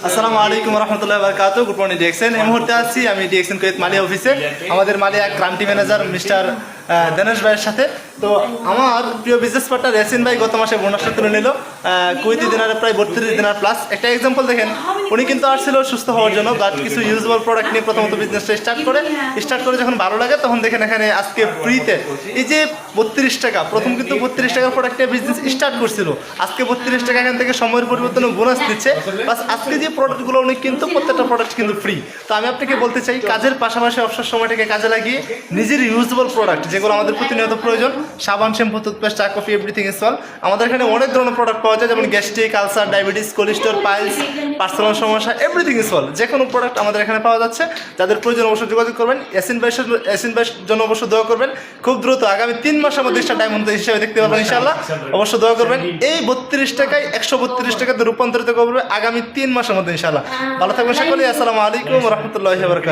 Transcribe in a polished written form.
আসসালামু আলাইকুম রহমতুল্লাহি ওয়া বারাকাতুহু। Good morning DXN. এই মুহূর্তে আছি আমি ডিএক্সএন কুয়েত মালিয়া অফিসে আমাদের মালিয়া ক্রান্তি ম্যানেজার মিস্টার দনেশ ভাইয়ের সাথে। তো আমার প্রিয় বিজনেস পার্টনার ইয়াসিন ভাই গত মাসে বোনাসটা তুলে নিল কুয়েতি দিনারে প্রায় 32 দিনার প্লাস। একটা এক্সাম্পল দেখেন, উনি কিন্তু আসছিল সুস্থ হওয়ার জন্য, বাট কিছু ইউজেবল প্রোডাক্ট নিয়ে প্রথমত বিজনেসটা স্টার্ট করে যখন ভালো লাগে তখন দেখেন এখানে আজকে ফ্রিতে এই যে 32 টাকা, প্রথম কিন্তু 32 টাকার প্রোডাক্ট নিয়ে বিজনেস স্টার্ট করছিল, আজকে 32 টাকা এখান থেকে সময়ের পরিবর্তনে বোনাস দিচ্ছে। বাস আজকে যে প্রোডাক্টগুলো উনি কিন্তু প্রত্যেকটা প্রোডাক্ট কিন্তু ফ্রি। তো আমি আপনাকে বলতে চাই, কাজের পাশাপাশি অবসর সময়টাকে কাজে লাগিয়ে নিজের ইউজেবল প্রোডাক্ট যেগুলো আমাদের প্রতিনিয়ত প্রয়োজন, সাবান, শ্যাম্পু, টুথপেস্ট, চা, কফি, এভরিথিং ইজ অল। আমাদের এখানে অনেক ধরনের প্রোডাক্ট পাওয়া যায়, যেমন gastric, ulcer, diabetes, cholesterol, piles, personal সমস্যা, এভরিথিং ইজ অল। যে কোনো প্রোডাক্ট আমাদের এখানে পাওয়া যাচ্ছে। যাদের প্রয়োজন অবশ্যই যোগাযোগ করবেন। ইয়াসিন ভাইয়ের জন্য অবশ্যই দোয়া করবেন। খুব দ্রুত আগামী 3 মাসের মধ্যে ডায়মন্ড হিসেবে দেখতে পারবেন ইনশাআল্লাহ। অবশ্যই দোয়া করবেন। এই 32 টাকায় 132 টাকাতে রূপান্তরিত করবে আগামী 3 মাসের মধ্যে ইনশাআল্লাহ। ভালো থাকবেন সকলে। আসসালামু আলাইকুম ওয়া রাহমাতুল্লাহি ওয়া বারাকাতুহু।